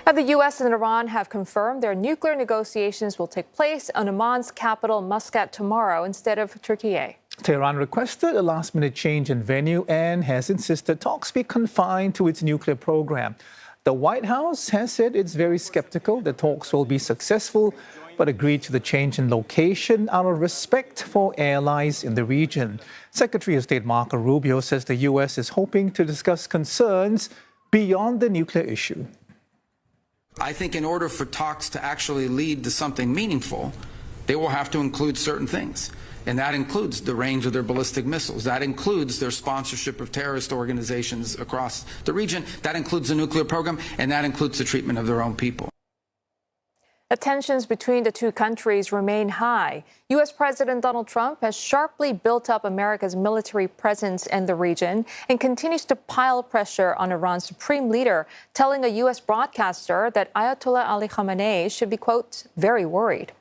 Now, the U.S. and Iran have confirmed their nuclear negotiations will take place in Oman's capital, Muscat, tomorrow instead of Turkiye. Tehran requested a last-minute change in venue and has insisted talks be confined to its nuclear program. The White House has said it's very skeptical that talks will be successful, but agreed to the change in location out of respect for allies in the region. Secretary of State Marco Rubio says the U.S. is hoping to discuss concerns beyond the nuclear issue. I think in order for talks to actually lead to something meaningful, they will have to include certain things. And that includes the range of their ballistic missiles. That includes their sponsorship of terrorist organizations across the region. That includes the nuclear program, and that includes the treatment of their own people. The tensions between the two countries remain high. U.S. President Donald Trump has sharply built up America's military presence in the region and continues to pile pressure on Iran's supreme leader, telling a U.S. broadcaster that Ayatollah Ali Khamenei should be, quote, very worried.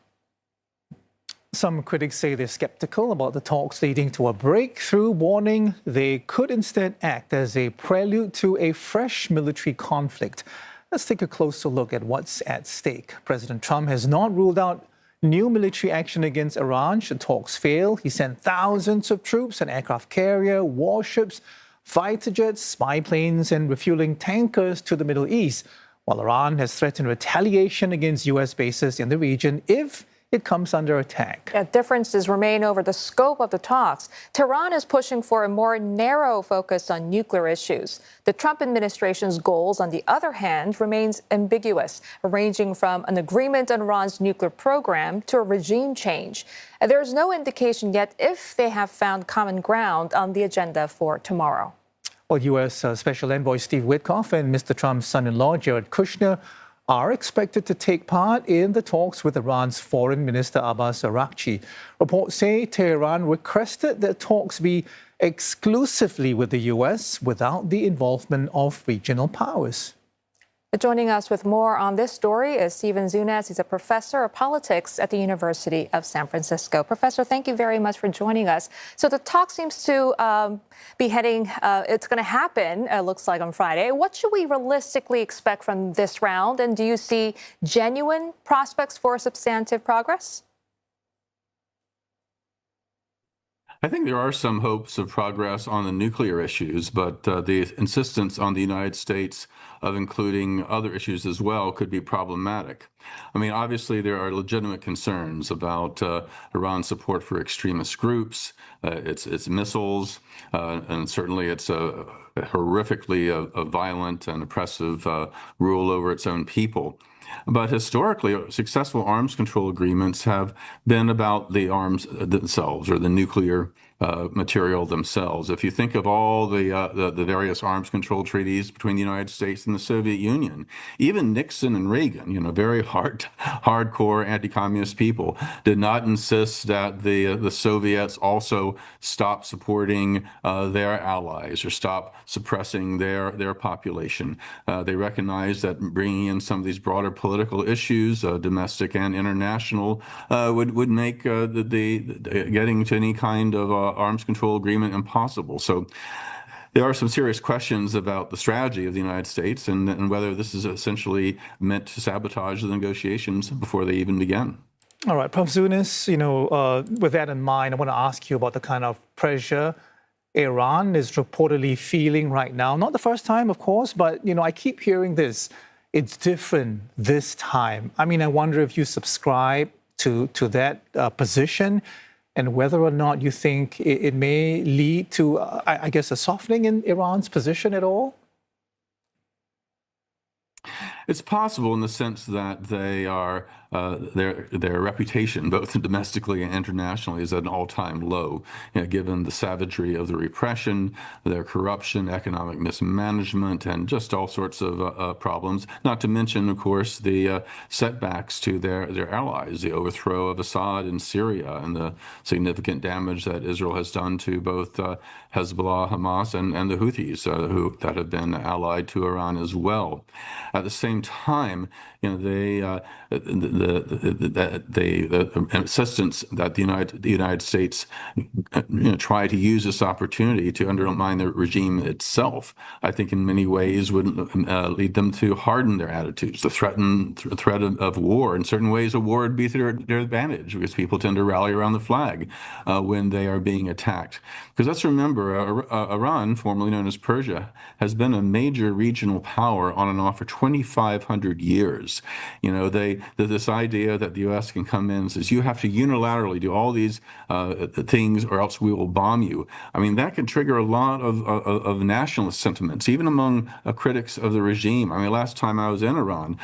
Some critics say they're skeptical about the talks leading to a breakthrough, warning they could instead act as a prelude to a fresh military conflict. Let's take a closer look at what's at stake. President Trump has not ruled out new military action against Iran should talks fail. He sent thousands of troops, an aircraft carrier, warships, fighter jets, spy planes, and refueling tankers to the Middle East, while Iran has threatened retaliation against U.S. bases in the region if it comes under attack. Differences remain over the scope of the talks. Tehran is pushing for a more narrow focus on nuclear issues. The Trump administration's goals, on the other hand, remains ambiguous, ranging from an agreement on Iran's nuclear program to a regime change. There is no indication yet if they have found common ground on the agenda for tomorrow. Well, U.S. Special Envoy Steve Witkoff and Mr. Trump's son-in-law, Jared Kushner, are expected to take part in the talks with Iran's Foreign Minister Abbas Araghchi. Reports say Tehran requested that talks be exclusively with the U.S. without the involvement of regional powers. Joining us with more on this story is Stephen Zunes. He's a professor of politics at the University of San Francisco. Professor, thank you very much for joining us. So the talk seems to be heading, it's going to happen, looks like, on Friday. What should we realistically expect from this round? And do you see genuine prospects for substantive progress? I think there are some hopes of progress on the nuclear issues, but the insistence on the United States of including other issues as well could be problematic. I mean, obviously, there are legitimate concerns about Iran's support for extremist groups, its missiles, and certainly its horrifically violent and oppressive rule over its own people. But historically, successful arms control agreements have been about the arms themselves or the nuclear material themselves. If you think of all the various arms control treaties between the United States and the Soviet Union, even Nixon and Reagan, very hardcore anti-communist people, did not insist that the Soviets also stop supporting their allies or stop suppressing their population. They recognized that bringing in some of these broader political issues, domestic and international, would make getting to any kind of arms control agreement impossible. So there are some serious questions about the strategy of the United States and whether this is essentially meant to sabotage the negotiations before they even begin. All right, Prof. Zunes, with that in mind, I want to ask you about the kind of pressure Iran is reportedly feeling right now. Not the first time, of course, but, I keep hearing this. It's different this time. I mean, I wonder if you subscribe to that position and whether or not you think it may lead to, I guess, a softening in Iran's position at all? It's possible in the sense that they are their reputation, both domestically and internationally, is at an all-time low, given the savagery of the repression, their corruption, economic mismanagement, and just all sorts of problems. Not to mention, of course, the setbacks to their allies, the overthrow of Assad in Syria, and the significant damage that Israel has done to both Hezbollah, Hamas, and the Houthis, that have been allied to Iran as well. At the same time, the the insistence that the United States try to use this opportunity to undermine the regime itself, I think in many ways would lead them to harden their attitudes, the threat of war. In certain ways, a war would be to their advantage because people tend to rally around the flag when they are being attacked. Because let's remember, Iran, formerly known as Persia, has been a major regional power on and off for 2,500 years. This idea that the U.S. can come in and says, you have to unilaterally do all these things or else we will bomb you. I mean, that can trigger a lot of nationalist sentiments, even among critics of the regime. I mean, last time I was in Iran,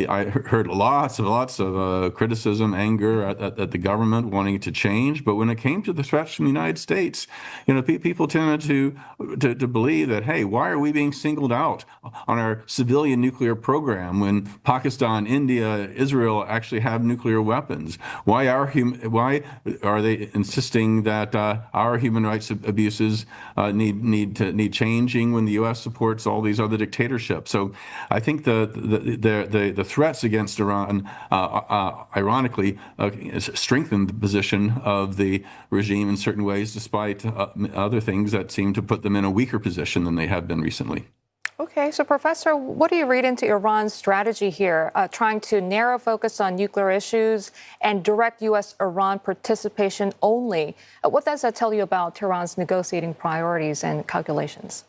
I heard lots of criticism, anger at the government wanting it to change. But when it came to the threats from the United States, people tended to believe that, hey, why are we being singled out on our civilian nuclear program when Pakistan, India, Israel actually have nuclear weapons? Why are they insisting that our human rights abuses need changing when the U.S. supports all these other dictatorships? So I think the threats against Iran, ironically, strengthened the position of the regime in certain ways, despite other things that seem to put them in a weaker position than they have been recently. Okay, so Professor, what do you read into Iran's strategy here, trying to narrow focus on nuclear issues and direct U.S.-Iran participation only? What does that tell you about Tehran's negotiating priorities and calculations?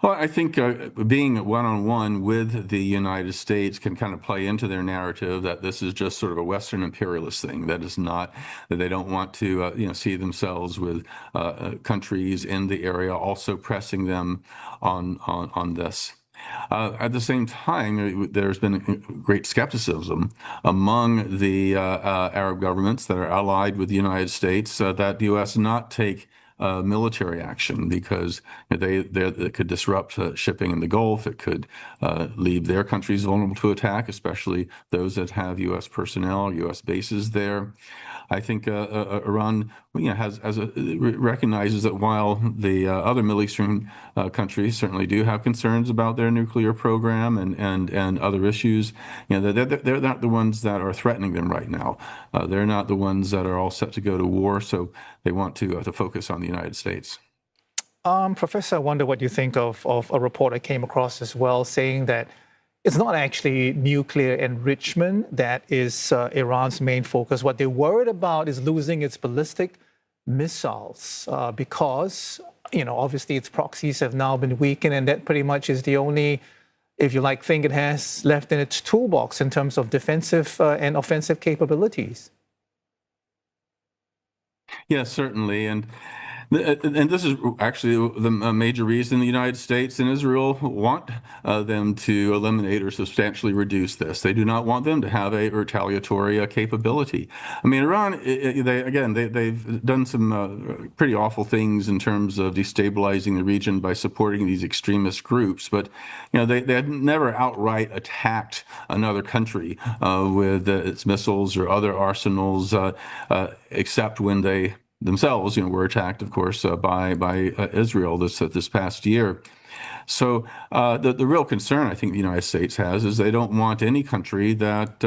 Well, I think being one-on-one with the United States can kind of play into their narrative that this is just sort of a Western imperialist thing. That is not, that they don't want to see themselves with countries in the area also pressing them on this. At the same time, there's been great skepticism among the Arab governments that are allied with the United States that the U.S. not take military action because they could disrupt shipping in the Gulf. It could leave their countries vulnerable to attack, especially those that have U.S. personnel, U.S. bases there. I think Iran recognizes that while the other Middle Eastern countries certainly do have concerns about their nuclear program and other issues, they're not the ones that are threatening them right now. They're not the ones that are all set to go to war, so they want to focus on the United States. Professor, I wonder what you think of a report I came across as well saying that it's not actually nuclear enrichment that is Iran's main focus. What they're worried about is losing its ballistic missiles because, obviously its proxies have now been weakened, and that pretty much is the only, if you like, thing it has left in its toolbox in terms of defensive and offensive capabilities. Yes, certainly. And this is actually the major reason the United States and Israel want them to eliminate or substantially reduce this. They do not want them to have a retaliatory capability. I mean, Iran, they've done some pretty awful things in terms of destabilizing the region by supporting these extremist groups. But, they had never outright attacked another country with its missiles or other arsenals, except when they themselves, were attacked, of course, by Israel this past year. So the real concern I think the United States has is they don't want any country that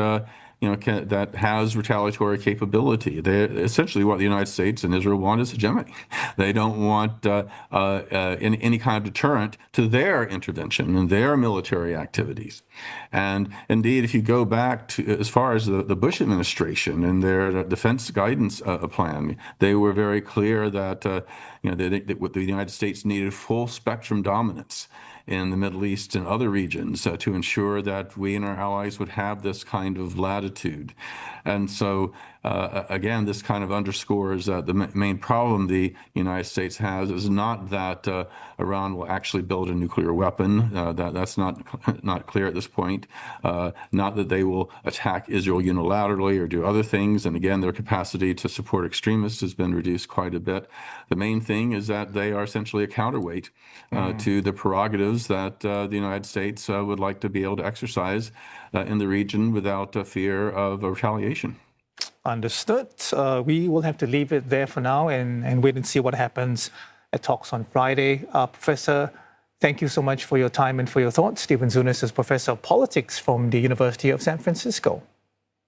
that has retaliatory capability. Essentially what the United States and Israel want is hegemony. They don't want any kind of deterrent to their intervention and their military activities. And indeed, if you go back to as far as the Bush administration and their defense guidance plan, they were very clear that the United States needed full spectrum dominance in the Middle East and other regions to ensure that we and our allies would have this kind of latitude. And so, again, this kind of underscores the main problem the United States has is not that Iran will actually build a nuclear weapon. That's not clear at this point. Not that they will attack Israel unilaterally or do other things. And again, their capacity to support extremists has been reduced quite a bit. The main thing is that they are essentially a counterweight to the prerogatives that the United States would like to be able to exercise in the region without fear of retaliation. Understood. We will have to leave it there for now and wait and see what happens at talks on Friday. Professor, Thank you so much for your time and for your thoughts. Stephen Zunes is Professor of Politics from the University of San Francisco.